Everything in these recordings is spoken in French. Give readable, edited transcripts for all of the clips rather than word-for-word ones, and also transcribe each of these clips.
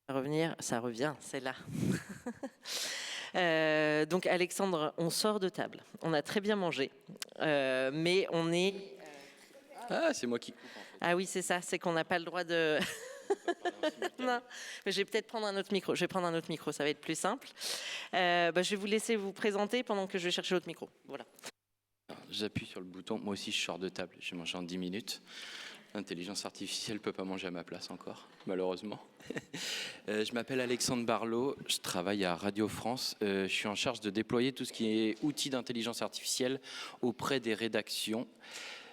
Revenir, ça revient, c'est là. Donc Alexandre, on sort de table. On a très bien mangé, mais on est... Ah, c'est moi qui coupe en fait. Ah oui, c'est ça, c'est qu'on n'a pas le droit de... Non, mais je vais peut-être prendre un autre micro. Je vais prendre un autre micro, ça va être plus simple. Je vais vous laisser vous présenter pendant que je vais chercher l'autre micro. Voilà. Alors, j'appuie sur le bouton. Moi aussi, je sors de table. J'ai mangé en 10 minutes. L'intelligence artificielle ne peut pas manger à ma place encore, malheureusement. Je m'appelle Alexandre Barlot. Je travaille à Radio France. Je suis en charge de déployer tout ce qui est outils d'intelligence artificielle auprès des rédactions.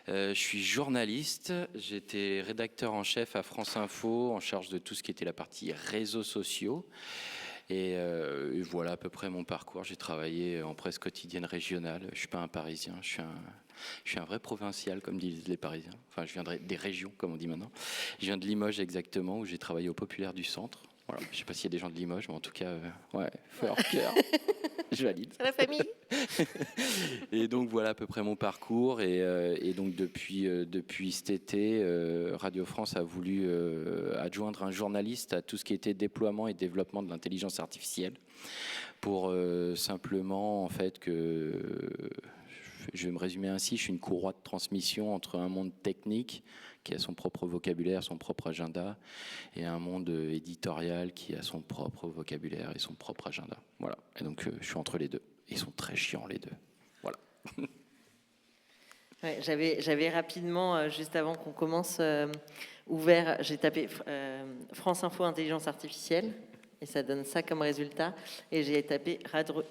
Je suis journaliste, j'étais rédacteur en chef à France Info, en charge de tout ce qui était la partie réseaux sociaux. Et voilà à peu près mon parcours. J'ai travaillé en presse quotidienne régionale. Je ne suis pas un Parisien, je suis un vrai provincial, comme disent les Parisiens. Enfin, je viens des régions, comme on dit maintenant. Je viens de Limoges exactement, où j'ai travaillé au Populaire du Centre. Voilà. Je ne sais pas s'il y a des gens de Limoges, mais en tout cas, ouais, fort cœur. Je valide. C'est la famille. Et donc voilà à peu près mon parcours. Et donc depuis cet été, Radio France a voulu adjoindre un journaliste à tout ce qui était déploiement et développement de l'intelligence artificielle pour simplement en fait que je vais me résumer ainsi, je suis une courroie de transmission entre un monde technique qui a son propre vocabulaire, son propre agenda, et un monde éditorial qui a son propre vocabulaire et son propre agenda. Voilà. Et donc je suis entre les deux. Ils sont très chiants les deux. Voilà. Ouais, j'avais rapidement, juste avant qu'on commence, ouvert, j'ai tapé France Info Intelligence Artificielle, et ça donne ça comme résultat. Et j'ai tapé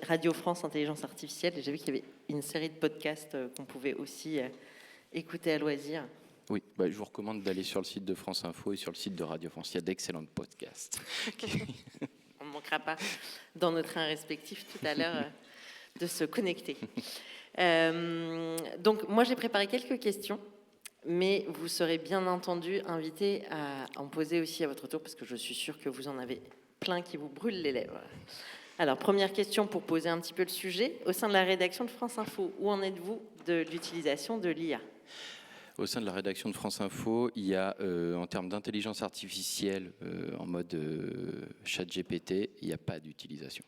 Radio France Intelligence Artificielle, et j'ai vu qu'il y avait une série de podcasts qu'on pouvait aussi écouter à loisir. Oui, je vous recommande d'aller sur le site de France Info et sur le site de Radio France. Il y a d'excellents podcasts. On ne manquera pas dans nos trains respectifs tout à l'heure de se connecter. Donc moi j'ai préparé quelques questions, mais vous serez bien entendu invité à en poser aussi à votre tour, parce que je suis sûre que vous en avez plein qui vous brûlent les lèvres. Alors première question pour poser un petit peu le sujet. Au sein de la rédaction de France Info, où en êtes-vous de l'utilisation de l'IA ? Au sein de la rédaction de France Info, il y a, en termes d'intelligence artificielle, en mode chat GPT, il n'y a pas d'utilisation.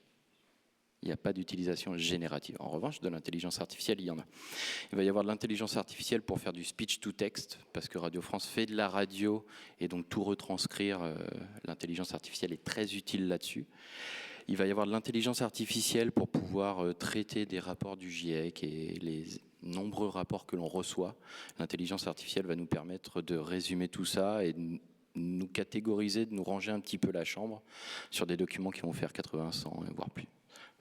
Il n'y a pas d'utilisation générative. En revanche, de l'intelligence artificielle, il y en a. Il va y avoir de l'intelligence artificielle pour faire du speech to text, parce que Radio France fait de la radio, et donc tout retranscrire, l'intelligence artificielle est très utile là-dessus. Il va y avoir de l'intelligence artificielle pour pouvoir traiter des rapports du GIEC et les nombreux rapports que l'on reçoit. L'intelligence artificielle va nous permettre de résumer tout ça et de nous catégoriser, de nous ranger un petit peu la chambre sur des documents qui vont faire 80, 100, voire plus,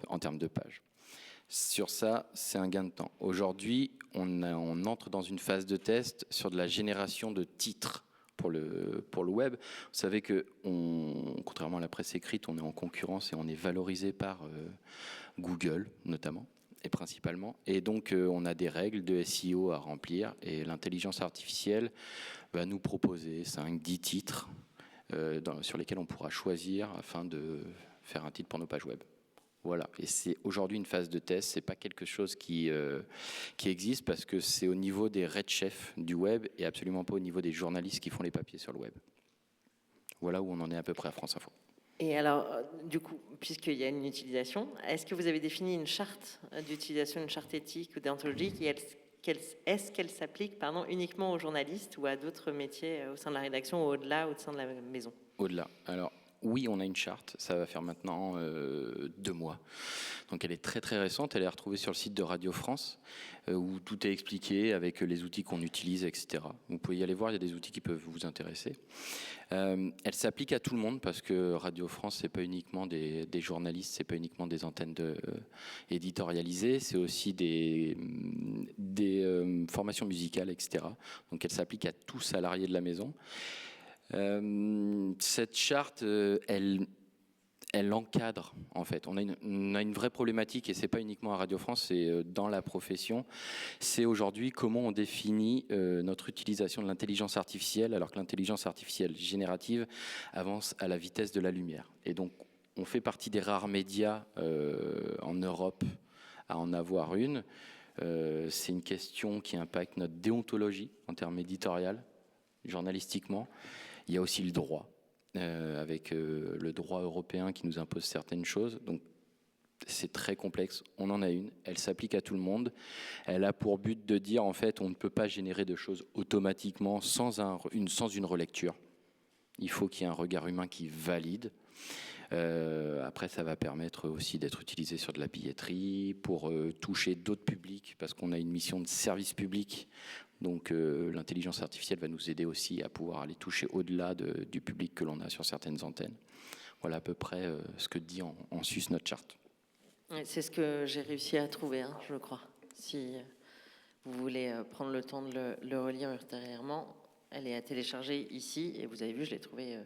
en termes de pages. Sur ça, c'est un gain de temps. Aujourd'hui, on entre dans une phase de test sur de la génération de titres pour le web. Vous savez que, contrairement à la presse écrite, on est en concurrence et on est valorisé par Google, notamment, et principalement. Et donc, on a des règles de SEO à remplir, et l'intelligence artificielle va nous proposer 5-10 titres sur lesquels on pourra choisir afin de faire un titre pour nos pages web. Voilà, et c'est aujourd'hui une phase de test, c'est pas quelque chose qui existe parce que c'est au niveau des red chefs du web et absolument pas au niveau des journalistes qui font les papiers sur le web. Voilà où on en est à peu près à France Info. Et alors, du coup, puisqu'il y a une utilisation, est-ce que vous avez défini une charte d'utilisation, une charte éthique ou déontologique, et est-ce qu'elle s'applique uniquement aux journalistes ou à d'autres métiers au sein de la rédaction, ou au-delà, au sein de la maison ? Au-delà. Alors, oui, on a une charte, ça va faire maintenant 2 mois. Donc elle est très très récente, elle est retrouvée sur le site de Radio France, où tout est expliqué avec les outils qu'on utilise, etc. Vous pouvez y aller voir, il y a des outils qui peuvent vous intéresser. Elle s'applique à tout le monde parce que Radio France, c'est pas uniquement des journalistes, c'est pas uniquement des antennes éditorialisées, c'est aussi des formations musicales, etc. Donc elle s'applique à tout salarié de la maison. Cette charte, elle encadre, en fait. On a une vraie problématique, et c'est pas uniquement à Radio France, c'est dans la profession. C'est aujourd'hui comment on définit notre utilisation de l'intelligence artificielle, alors que l'intelligence artificielle générative avance à la vitesse de la lumière. Et donc, on fait partie des rares médias en Europe à en avoir une. C'est une question qui impacte notre déontologie en termes éditorial, journalistiquement. Il y a aussi le droit. avec le droit européen qui nous impose certaines choses. Donc, c'est très complexe. On en a une. Elle s'applique à tout le monde. Elle a pour but de dire, en fait, on ne peut pas générer de choses automatiquement sans une relecture. Il faut qu'il y ait un regard humain qui valide. Après, ça va permettre aussi d'être utilisé sur de la billetterie, pour toucher d'autres publics, parce qu'on a une mission de service public. Donc l'intelligence artificielle va nous aider aussi à pouvoir aller toucher au-delà du public que l'on a sur certaines antennes. Voilà à peu près ce que dit en sus notre charte. C'est ce que j'ai réussi à trouver, hein, je crois. Si vous voulez prendre le temps de le relire ultérieurement, elle est à télécharger ici, et vous avez vu, je l'ai trouvée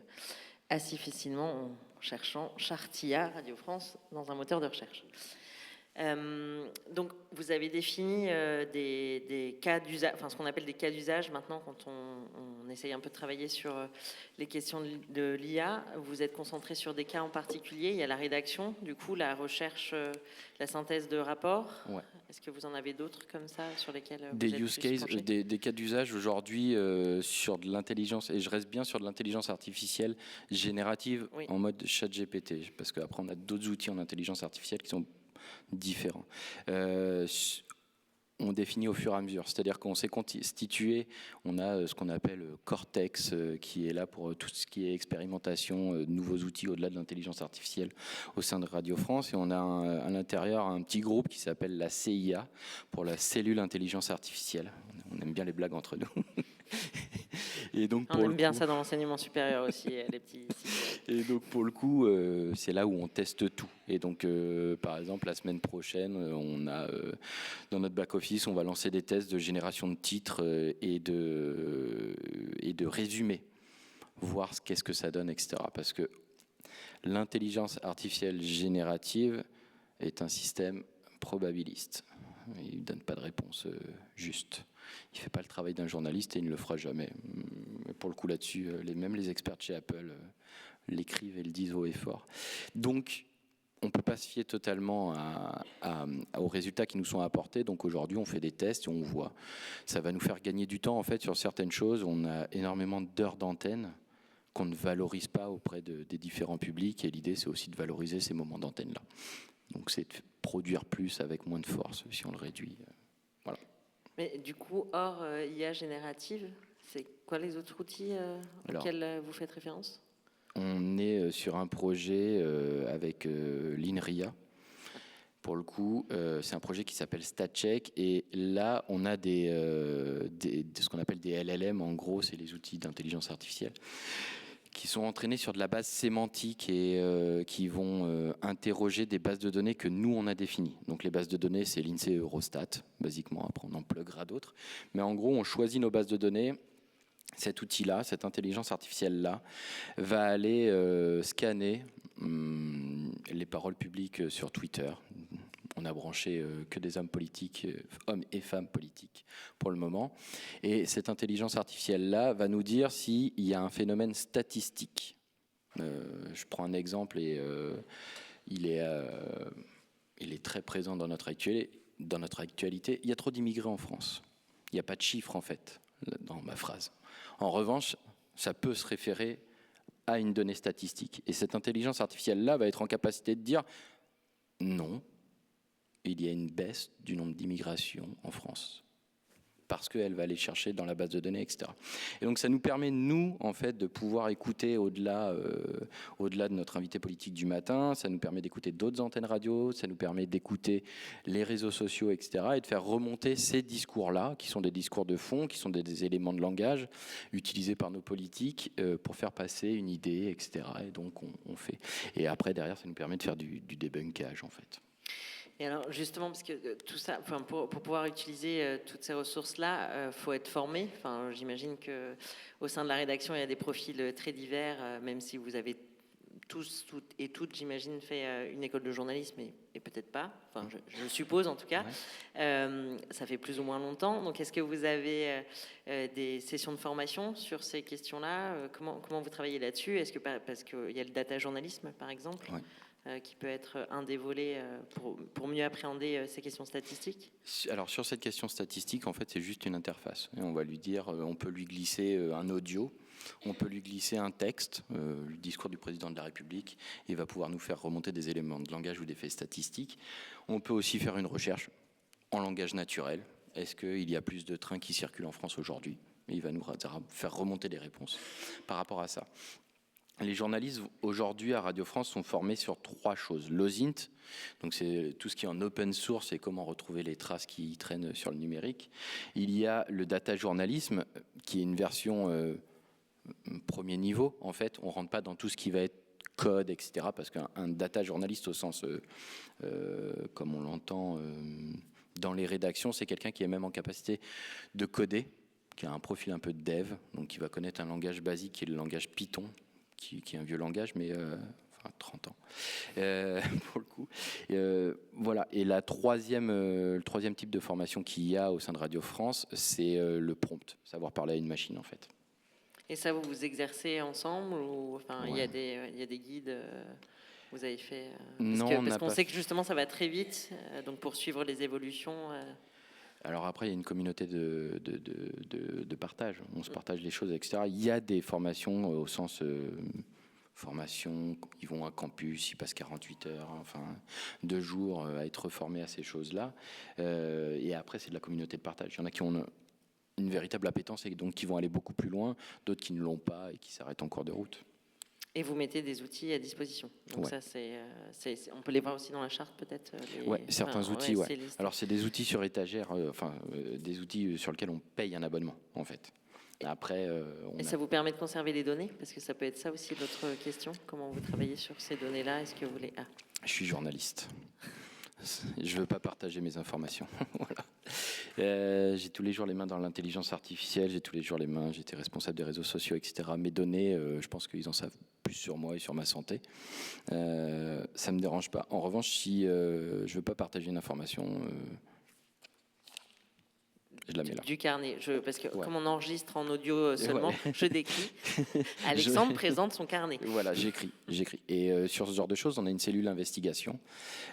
assez facilement en cherchant Chartia Radio France dans un moteur de recherche. Donc, vous avez défini des cas d'usage, enfin ce qu'on appelle des cas d'usage maintenant quand on essaye un peu de travailler sur les questions de l'IA. Vous êtes concentré sur des cas en particulier. Il y a la rédaction, du coup, la recherche, la synthèse de rapports. Ouais. Est-ce que vous en avez d'autres comme ça sur lesquels vous des êtes use plus cases, penché? des cas d'usage aujourd'hui sur de l'intelligence, et je reste bien sur de l'intelligence artificielle générative Oui. en mode ChatGPT, parce qu'après on a d'autres outils en intelligence artificielle qui sont différents. On définit au fur et à mesure, c'est-à-dire qu'on s'est constitué, on a ce qu'on appelle Cortex qui est là pour tout ce qui est expérimentation, nouveaux outils au-delà de l'intelligence artificielle au sein de Radio France, et on a à l'intérieur un petit groupe qui s'appelle la CIA, pour la cellule intelligence artificielle. On aime bien les blagues entre nous. Et donc, on aime bien ça dans l'enseignement supérieur aussi, les petits sites. Et donc pour le coup, c'est là où on teste tout. Et donc par exemple la semaine prochaine, on a dans notre back office, on va lancer des tests de génération de titres et de résumés, voir qu'est-ce que ça donne, etc. Parce que l'intelligence artificielle générative est un système probabiliste. Il ne donne pas de réponse juste. Il ne fait pas le travail d'un journaliste et il ne le fera jamais. Mais pour le coup là-dessus, même les experts de chez Apple l'écrivent et le disent haut et fort. Donc, on ne peut pas se fier totalement aux résultats qui nous sont apportés. Donc aujourd'hui, on fait des tests et on voit. Ça va nous faire gagner du temps en fait sur certaines choses. On a énormément d'heures d'antenne qu'on ne valorise pas auprès des différents publics. Et l'idée, c'est aussi de valoriser ces moments d'antenne-là. Donc c'est de produire plus avec moins de force, si on le réduit. Voilà. Mais du coup, hors IA générative, c'est quoi les autres outils auxquels vous faites référence ? On est sur un projet avec l'INRIA. Pour le coup, c'est un projet qui s'appelle StatCheck. Et là, on a ce qu'on appelle des LLM. En gros, c'est les outils d'intelligence artificielle qui sont entraînés sur de la base sémantique et qui vont interroger des bases de données que nous, on a définies. Donc les bases de données, c'est l'INSEE et Eurostat, basiquement. Après, on en pluguera d'autres. Mais en gros, on choisit nos bases de données. Cet outil-là, cette intelligence artificielle-là, va aller scanner les paroles publiques sur Twitter. On a branché que des hommes politiques, hommes et femmes politiques pour le moment. Et cette intelligence artificielle-là va nous dire s'il y a un phénomène statistique. Je prends un exemple et il est très présent dans notre actualité. Il y a trop d'immigrés en France. Il n'y a pas de chiffre en fait dans ma phrase. En revanche, ça peut se référer à une donnée statistique. Et cette intelligence artificielle-là va être en capacité de dire non, il y a une baisse du nombre d'immigrations en France. Parce qu'elle va aller chercher dans la base de données, etc. Et donc ça nous permet, nous, en fait, de pouvoir écouter au-delà de notre invité politique du matin, ça nous permet d'écouter d'autres antennes radio, ça nous permet d'écouter les réseaux sociaux, etc. et de faire remonter ces discours-là, qui sont des discours de fond, qui sont des éléments de langage utilisés par nos politiques pour faire passer une idée, etc. Et donc on fait. Et après, derrière, ça nous permet de faire du débunkage, en fait. Et alors justement, parce que tout ça, enfin, pour pouvoir utiliser toutes ces ressources-là, faut être formé. Enfin, j'imagine que au sein de la rédaction, il y a des profils très divers, même si vous avez tous, toutes et toutes, j'imagine, fait une école de journalisme, et peut-être pas. Enfin, je suppose en tout cas. Ouais. Ça fait plus ou moins longtemps. Donc, est-ce que vous avez des sessions de formation sur ces questions-là ? Comment vous travaillez là-dessus ? Est-ce que parce qu'il y a le data journalisme, par exemple ? Ouais. Qui peut être un des volets pour mieux appréhender ces questions statistiques ? Alors sur cette question statistique, en fait, c'est juste une interface. Et on va lui dire, on peut lui glisser un audio On peut lui glisser un texte, le discours du président de la République, il va pouvoir nous faire remonter des éléments de langage ou des faits statistiques. On peut aussi faire une recherche en langage naturel. Est-ce qu'il y a plus de trains qui circulent en France aujourd'hui? Il va nous faire remonter des réponses par rapport à ça. Les journalistes aujourd'hui à Radio France sont formés sur 3 choses. L'OSINT, donc c'est tout ce qui est en open source et comment retrouver les traces qui traînent sur le numérique. Il y a le data journalisme qui est une version premier niveau. En fait, on rentre pas dans tout ce qui va être code, etc. Parce qu'un data journaliste au sens comme on l'entend dans les rédactions, c'est quelqu'un qui est même en capacité de coder, qui a un profil un peu de dev, donc qui va connaître un langage basique qui est le langage Python, qui est un vieux langage, mais 30 ans pour le coup. Voilà. Et le troisième type de formation qu'il y a au sein de Radio France, c'est le prompt, savoir parler à une machine en fait. Et ça, vous exercez ensemble ou enfin, Ouais. il y a des guides vous avez fait parce qu'on sait que justement ça va très vite, donc pour suivre les évolutions. Alors après, il y a une communauté de partage. On se partage les choses, etc. Il y a des formations au sens formation. Ils vont à campus, ils passent 48 heures, enfin 2 jours à être formés à ces choses-là. Et après, c'est de la communauté de partage. Il y en a qui ont une véritable appétence et donc qui vont aller beaucoup plus loin, d'autres qui ne l'ont pas et qui s'arrêtent en cours de route. Et vous mettez des outils à disposition. Donc ouais. Ça, on peut les voir aussi dans la charte peut-être. Oui, certains outils. Ouais. Alors c'est des outils sur étagère, des outils sur lesquels on paye un abonnement en fait. Après, ça vous permet de conserver les données? Parce que ça peut être ça aussi l'autre question. Comment vous travaillez sur ces données-là? Est-ce que vous les... Je suis journaliste. Je ne veux pas partager mes informations. Voilà. J'ai tous les jours les mains dans l'intelligence artificielle, j'ai tous les jours les mains, j'étais responsable des réseaux sociaux, etc. Mes données, je pense qu'ils en savent plus sur moi et sur ma santé. Ça ne me dérange pas. En revanche, si je ne veux pas partager une information, je la mets là. Du carnet, parce que comme on enregistre en audio seulement, je décris. Alexandre présente son carnet. Voilà, j'écris. Et sur ce genre de choses, on a une cellule investigation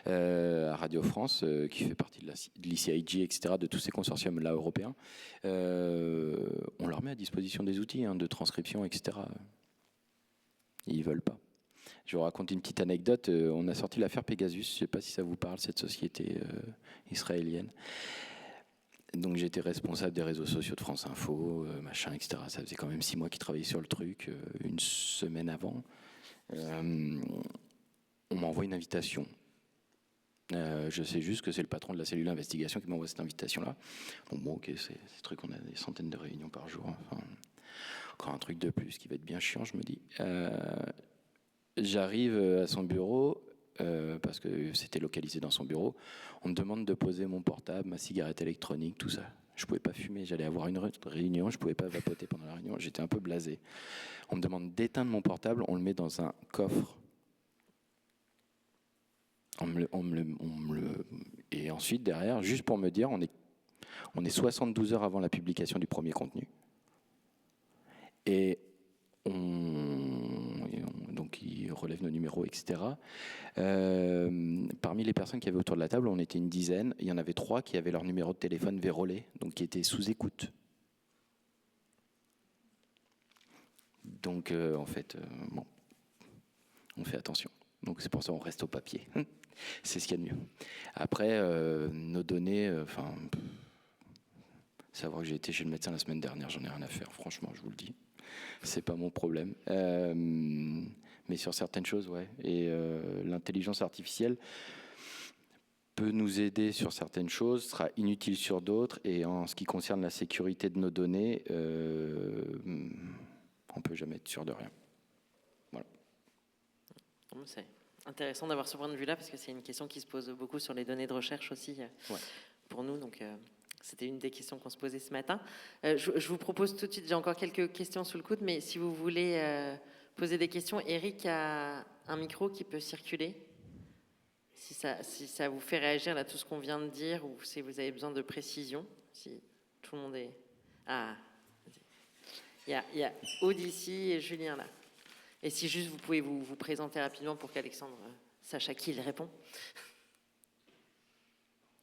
à Radio France qui fait partie de l'ICIG, etc., de tous ces consortiums-là européens. On leur met à disposition des outils de transcription, etc. Ils ne veulent pas. Je vous raconte une petite anecdote. On a sorti l'affaire Pegasus. Je ne sais pas si ça vous parle, cette société israélienne. Donc j'étais responsable des réseaux sociaux de France Info, machin, etc. Ça faisait quand même 6 mois qu'ils travaillaient sur le truc. Une semaine avant, on m'envoie une invitation. Je sais juste que c'est le patron de la cellule d'investigation qui m'envoie cette invitation-là. Bon, ok, c'est ce truc, on a des centaines de réunions par jour. Enfin, encore un truc de plus qui va être bien chiant, je me dis. J'arrive à son bureau. Parce que c'était localisé dans son bureau, on me demande de poser mon portable, ma cigarette électronique, tout ça. Je pouvais pas fumer, j'allais avoir une réunion, je pouvais pas vapoter pendant la réunion, j'étais un peu blasé. On me demande d'éteindre mon portable, on le met dans un coffre. Et ensuite, derrière, juste pour me dire, on est 72 heures avant la publication du premier contenu. Et donc il relève nos numéros, etc. Parmi les personnes qui avaient autour de la table, on était une dizaine. Il y en avait 3 qui avaient leur numéro de téléphone vérolé, donc qui étaient sous écoute. Donc en fait, bon, on fait attention. Donc c'est pour ça qu'on reste au papier. C'est ce qu'il y a de mieux. Après, nos données, savoir que j'ai été chez le médecin la semaine dernière, j'en ai rien à faire, franchement, je vous le dis. C'est pas mon problème. Mais sur certaines choses, ouais. Et l'intelligence artificielle peut nous aider sur certaines choses, sera inutile sur d'autres. Et en ce qui concerne la sécurité de nos données, on peut jamais être sûr de rien. Voilà. C'est intéressant d'avoir ce point de vue-là, parce que c'est une question qui se pose beaucoup sur les données de recherche aussi pour nous. Donc, c'était une des questions qu'on se posait ce matin. Je vous propose tout de suite, j'ai encore quelques questions sous le coude, mais si vous voulez poser des questions, Eric a un micro qui peut circuler. Si ça vous fait réagir à tout ce qu'on vient de dire, ou si vous avez besoin de précision, si tout le monde est... Ah, il y a Aude ici et Julien là. Et si juste vous pouvez vous présenter rapidement pour qu'Alexandre sache à qui il répond.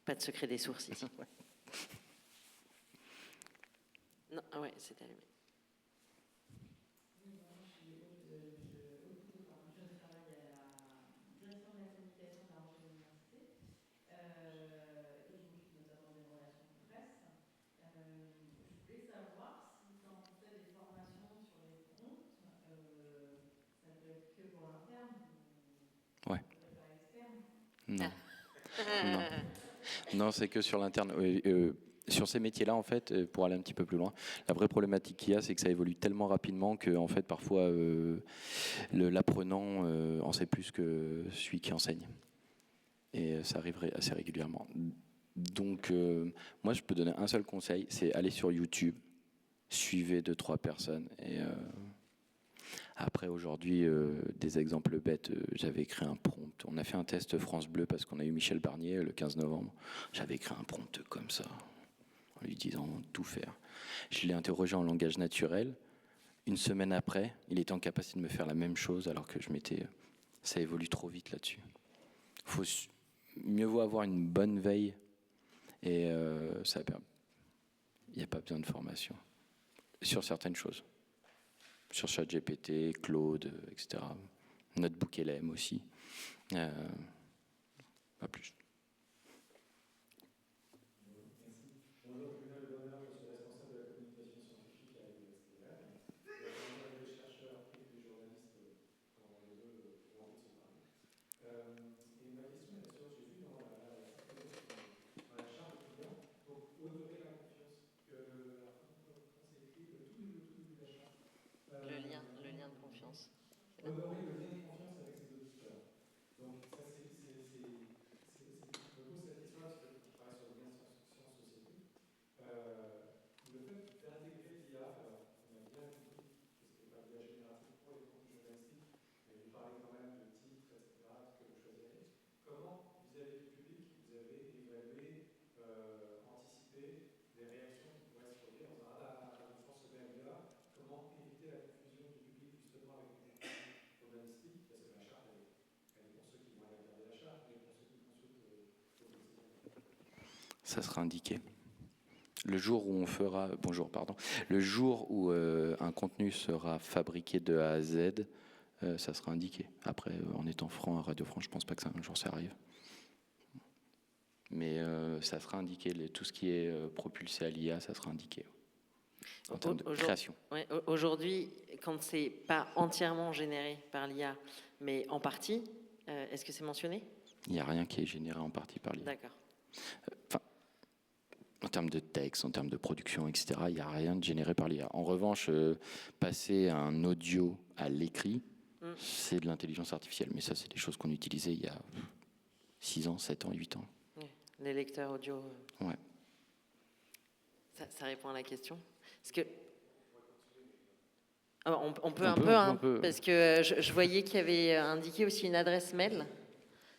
Pas de secret des sources ici. Non, ouais, c'est allumé. Non. Non. Non, c'est que sur l'interne. Sur ces métiers-là, en fait, pour aller un petit peu plus loin, la vraie problématique qu'il y a, c'est que ça évolue tellement rapidement que, en fait, parfois, l'apprenant en sait plus que celui qui enseigne. Et ça arriverait assez régulièrement. Donc, moi, je peux donner un seul conseil, c'est aller sur YouTube, suivez 2-3 personnes. Et après, aujourd'hui, des exemples bêtes, j'avais écrit un prompt. On a fait un test France Bleu parce qu'on a eu Michel Barnier le 15 novembre. J'avais écrit un prompt comme ça, en lui disant tout faire. Je l'ai interrogé en langage naturel. Une semaine après, il était en capacité de me faire la même chose alors que ça évolue trop vite là-dessus. Mieux vaut avoir une bonne veille et il n'y a pas besoin de formation sur certaines choses. Sur ChatGPT, Claude, etc. Notebook LM aussi. Pas plus. Le lien de confiance. Honorer le lien de confiance avec ses auditeurs. Donc ça, je me pose cette question-là parce que je travaille sur le lien science-société. Le fait d'intégrer l'IA, alors on a bien compris que ce n'était pas l'IA générative pour les contenus journalistiques, mais vous parlez quand même de titres, etc., que vous choisirez. Comment, vis-à-vis du public, vous avez évalué, anticipé des réactions qui pourraient se produire en disant Radio France se met à l'IA, comment éviter la confusion du public justement avec le contenu journalistique, parce que la charte, elle est pour ceux qui vont aller regarder la charte, mais pour ceux qui consultent au quotidien. Ça sera indiqué. Le jour où le jour où un contenu sera fabriqué de A à Z, ça sera indiqué. Après, en étant franc à Radio France, je pense pas que un jour ça arrive. Mais ça sera indiqué. Tout ce qui est propulsé à l'IA, ça sera indiqué. En termes de création. Ouais, aujourd'hui, quand c'est pas entièrement généré par l'IA, mais en partie, est-ce que c'est mentionné ? Il n'y a rien qui est généré en partie par l'IA. D'accord. En termes de texte, en termes de production, etc., il n'y a rien de généré par l'IA. En revanche, passer un audio à l'écrit, c'est de l'intelligence artificielle. Mais ça, c'est des choses qu'on utilisait il y a 6 ans, 7 ans, 8 ans. Oui, les lecteurs audio. Ouais. Ça répond à la question. Parce que on peut, parce que je voyais qu'il y avait indiqué aussi une adresse mail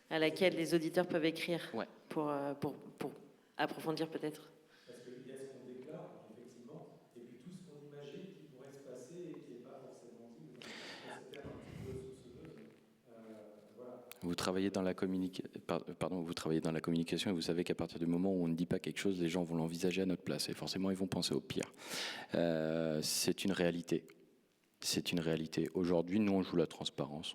à laquelle les auditeurs peuvent écrire pour approfondir peut-être. Parce qu'il y a ce qu'on déclare, effectivement, et puis tout ce qu'on imagine qui pourrait se passer et qui n'est pas forcément dit, dans cette ère un petit peu sauceuse. Voilà. Vous travaillez dans la communication et vous savez qu'à partir du moment où on ne dit pas quelque chose, les gens vont l'envisager à notre place et forcément ils vont penser au pire. C'est une réalité. C'est une réalité. Aujourd'hui, nous on joue la transparence,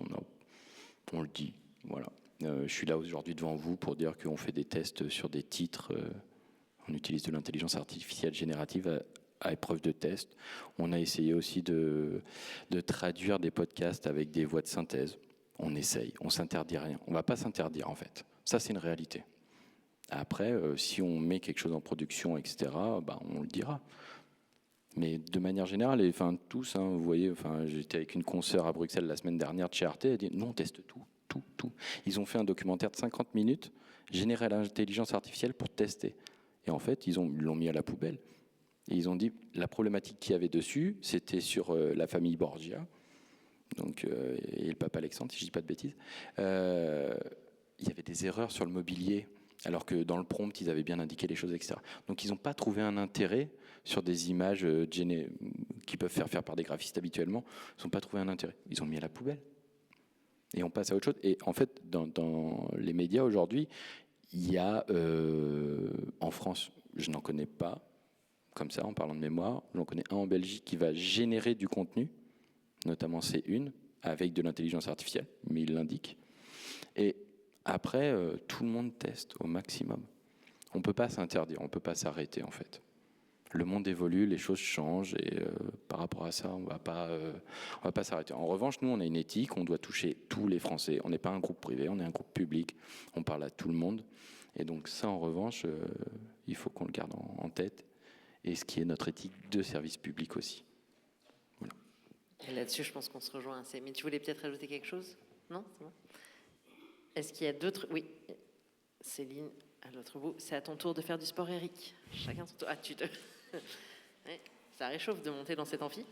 on le dit. Voilà. Je suis là aujourd'hui devant vous pour dire qu'on fait des tests sur des titres. On utilise de l'intelligence artificielle générative à épreuve de test. On a essayé aussi de traduire des podcasts avec des voix de synthèse. On essaye, on s'interdit rien. On ne va pas s'interdire en fait. Ça, c'est une réalité. Après, si on met quelque chose en production, etc., on le dira. Mais de manière générale, tous, vous voyez, j'étais avec une consoeur à Bruxelles la semaine dernière de chez Arte, elle dit non, on teste tout. Ils ont fait un documentaire de 50 minutes, généré à l'intelligence artificielle pour tester. Et en fait, ils l'ont mis à la poubelle. Et ils ont dit, la problématique qu'il y avait dessus, c'était sur la famille Borgia, donc, et le pape Alexandre, si je ne dis pas de bêtises. Il y avait des erreurs sur le mobilier, alors que dans le prompt, ils avaient bien indiqué les choses, etc. Donc, ils n'ont pas trouvé un intérêt sur des images qui peuvent faire par des graphistes habituellement. Ils n'ont pas trouvé un intérêt. Ils ont mis à la poubelle. Et on passe à autre chose. Et en fait, dans les médias aujourd'hui, il y a, en France, je n'en connais pas, comme ça, en parlant de mémoire, j'en connais un en Belgique qui va générer du contenu, notamment C1, avec de l'intelligence artificielle, mais il l'indique. Et après, tout le monde teste au maximum. On ne peut pas s'interdire, on ne peut pas s'arrêter, en fait. Le monde évolue, les choses changent et par rapport à ça, on va pas s'arrêter. En revanche, nous, on a une éthique, on doit toucher tous les Français. On n'est pas un groupe privé, on est un groupe public. On parle à tout le monde. Et donc ça, en revanche, il faut qu'on le garde en tête. Et ce qui est notre éthique de service public aussi. Voilà. Et là-dessus, je pense qu'on se rejoint assez. Mais tu voulais peut-être rajouter quelque chose? Non, c'est bon. Est-ce qu'il y a d'autres? Oui, Céline, à l'autre bout. C'est à ton tour de faire du sport, Eric. Chacun son tour. Ah, tu te... Ouais, ça réchauffe de monter dans cet amphi.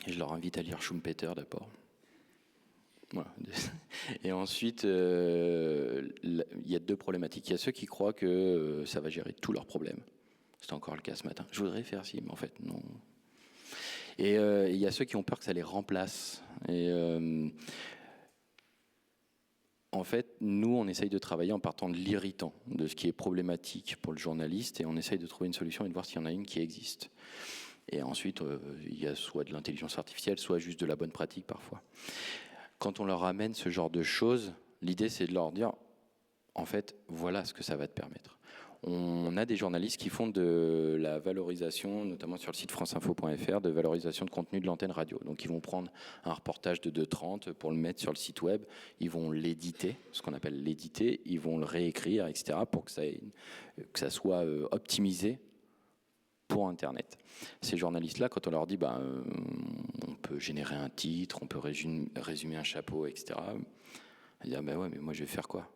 Et je leur invite à lire Schumpeter d'abord. Voilà. Et ensuite, il y a deux problématiques. Il y a ceux qui croient que ça va gérer tous leurs problèmes. C'était encore le cas ce matin. Je voudrais faire ci, mais en fait, non. Et il y a ceux qui ont peur que ça les remplace. Et en fait, nous, on essaye de travailler en partant de l'irritant, de ce qui est problématique pour le journaliste, et on essaye de trouver une solution et de voir s'il y en a une qui existe. Et ensuite, il y a soit de l'intelligence artificielle, soit juste de la bonne pratique parfois. Quand on leur amène ce genre de choses, l'idée c'est de leur dire, en fait, voilà ce que ça va te permettre. On a des journalistes qui font de la valorisation, notamment sur le site franceinfo.fr, de valorisation de contenu de l'antenne radio. Donc ils vont prendre un reportage de 2h30 pour le mettre sur le site web, ils vont l'éditer, ce qu'on appelle l'éditer, ils vont le réécrire, etc., pour que ça soit optimisé pour Internet. Ces journalistes-là, quand on leur dit on peut générer un titre, on peut résumer un chapeau, etc., ils disent ouais, mais moi je vais faire quoi?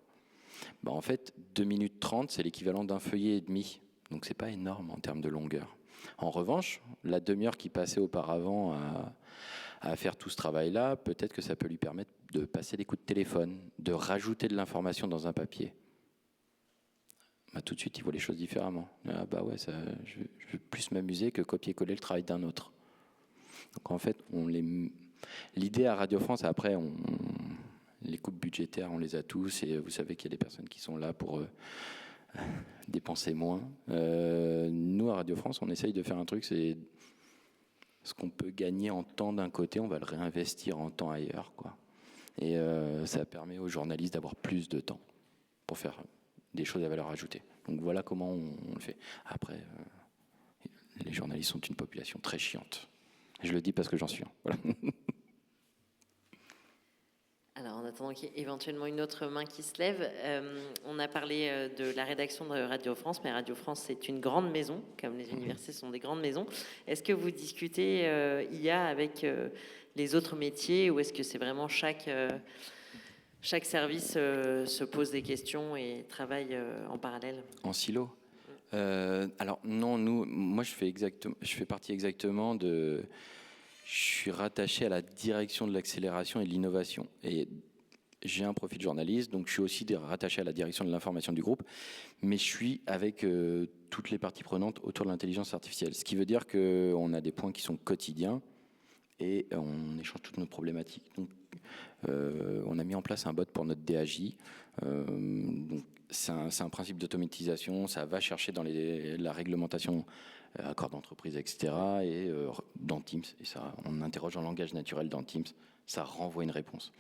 En fait, 2 minutes 30, c'est l'équivalent d'un feuillet et demi. Donc c'est pas énorme en termes de longueur. En revanche, la demi-heure qui passait auparavant à faire tout ce travail-là, peut-être que ça peut lui permettre de passer des coups de téléphone, de rajouter de l'information dans un papier. Tout de suite, ils voient les choses différemment. Ouais, je vais plus m'amuser que copier-coller le travail d'un autre. Donc en fait, l'idée à Radio France, après, les coupes budgétaires, on les a tous, et vous savez qu'il y a des personnes qui sont là pour dépenser moins. Nous, à Radio France, on essaye de faire un truc, c'est ce qu'on peut gagner en temps d'un côté, on va le réinvestir en temps ailleurs, quoi. Et ça permet aux journalistes d'avoir plus de temps pour faire des choses à valeur ajoutée. Donc voilà comment on le fait. Après, les journalistes sont une population très chiante. Je le dis parce que j'en suis un. Voilà. Alors, en attendant qu'il y ait éventuellement une autre main qui se lève, on a parlé de la rédaction de Radio France, mais Radio France, c'est une grande maison, comme les universités sont des grandes maisons. Est-ce que vous discutez IA avec les autres métiers, ou est-ce que c'est vraiment chaque service se pose des questions et travaille en parallèle? En silo? Alors non, moi je fais partie exactement de... Je suis rattaché à la direction de l'accélération et de l'innovation. Et j'ai un profil journaliste, donc je suis aussi rattaché à la direction de l'information du groupe, mais je suis avec toutes les parties prenantes autour de l'intelligence artificielle. Ce qui veut dire qu'on a des points qui sont quotidiens et on échange toutes nos problématiques. Donc, on a mis en place un bot pour notre DAJ. Donc, c'est un principe d'automatisation, ça va chercher dans la réglementation accord d'entreprise, etc. Et dans Teams, et ça, on interroge en langage naturel dans Teams, ça renvoie une réponse.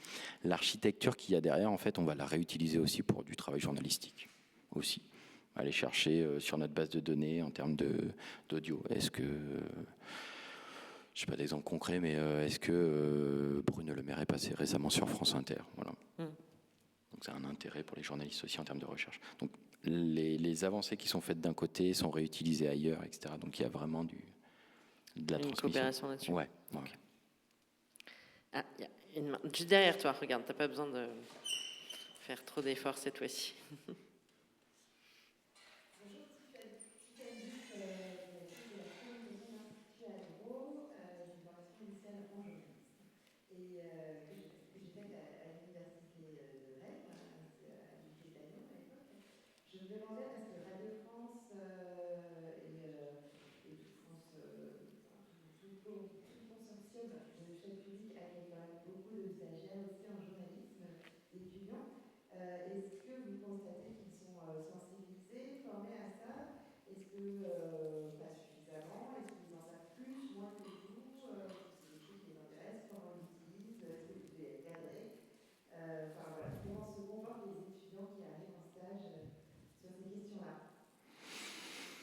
L'architecture qu'il y a derrière, en fait, on va la réutiliser aussi pour du travail journalistique. Aussi. Aller chercher sur notre base de données en termes d'audio. Est-ce que... je n'ai pas d'exemple concret, mais est-ce que Bruno Le Maire est passé récemment sur France Inter? Voilà. Donc c'est un intérêt pour les journalistes aussi en termes de recherche. Donc les avancées qui sont faites d'un côté sont réutilisées ailleurs, etc. Donc il y a vraiment de la transmission. Coopération là-dessus. Ouais. Okay. Ah, il y a une main juste derrière toi. Regarde, t'as pas besoin de faire trop d'efforts cette fois-ci. pas suffisamment? Est-ce qu'ils en savent plus, moins que vous? C'est des choses qui les intéressent, comment ils l'utilisent? Est-ce que vous les cadrez? Enfin voilà, comment se comportent les étudiants qui arrivent en stage sur ces questions-là?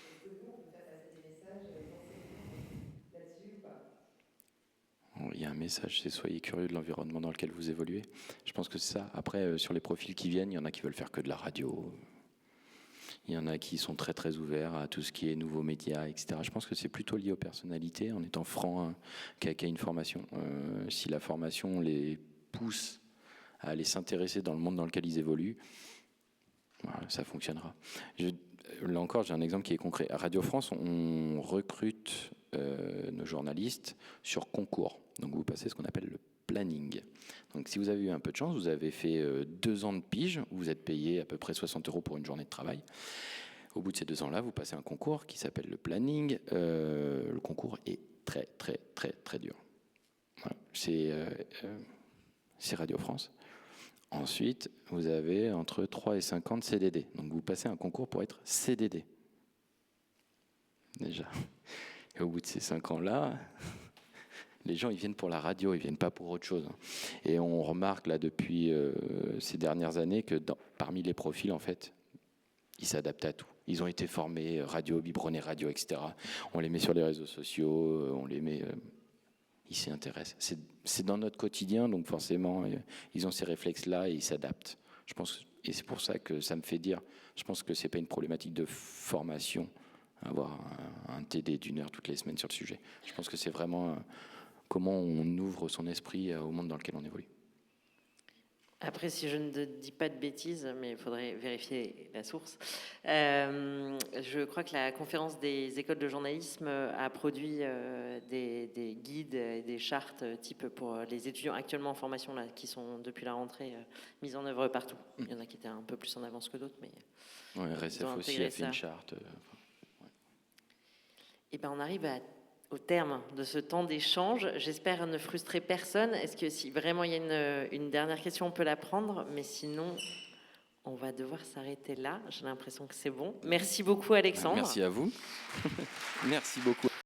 Est-ce que nous, on peut faire passer des messages là-dessus ou pas? Il y a un message, c'est soyez curieux de l'environnement dans lequel vous évoluez. Je pense que c'est ça. Après, sur les profils qui viennent, il y en a qui veulent faire que de la radio. Il y en a qui sont très très ouverts à tout ce qui est nouveaux médias, etc. Je pense que c'est plutôt lié aux personnalités, en étant franc qu'à une formation. Si la formation les pousse à aller s'intéresser dans le monde dans lequel ils évoluent, voilà, ça fonctionnera. Là encore, j'ai un exemple qui est concret. À Radio France, on recrute nos journalistes sur concours. Donc vous passez ce qu'on appelle le planning. Donc si vous avez eu un peu de chance, vous avez fait 2 ans de pige, vous êtes payé à peu près 60 € pour une journée de travail. Au bout de ces 2 ans-là, vous passez un concours qui s'appelle le planning. Le concours est très très très très dur. Voilà. C'est Radio France. Ensuite, vous avez entre 3 et 5 ans de CDD. Donc vous passez un concours pour être CDD. Déjà. Et au bout de ces 5 ans-là, les gens, ils viennent pour la radio, ils viennent pas pour autre chose. Et on remarque là depuis ces dernières années que parmi les profils, en fait, ils s'adaptent à tout. Ils ont été formés radio, biberonné radio, etc. On les met sur les réseaux sociaux, on les met... ils s'y intéressent. C'est dans notre quotidien, donc forcément, ils ont ces réflexes-là et ils s'adaptent. Je pense, et c'est pour ça que ça me fait dire, je pense que c'est pas une problématique de formation, avoir un TD d'1 heure toutes les semaines sur le sujet. Je pense que c'est vraiment comment on ouvre son esprit au monde dans lequel on évolue. Après, si je ne dis pas de bêtises, mais il faudrait vérifier la source, je crois que la conférence des écoles de journalisme a produit des guides et des chartes type pour les étudiants actuellement en formation là, qui sont depuis la rentrée mises en œuvre partout. Il y en a qui étaient un peu plus en avance que d'autres, mais Ouais, RSF aussi a fait une charte. Et ben, on arrive au terme de ce temps d'échange. J'espère ne frustrer personne. Est-ce que si vraiment il y a une dernière question, on peut la prendre? Mais sinon, on va devoir s'arrêter là. J'ai l'impression que c'est bon. Merci beaucoup, Alexandre. Merci à vous. Merci beaucoup.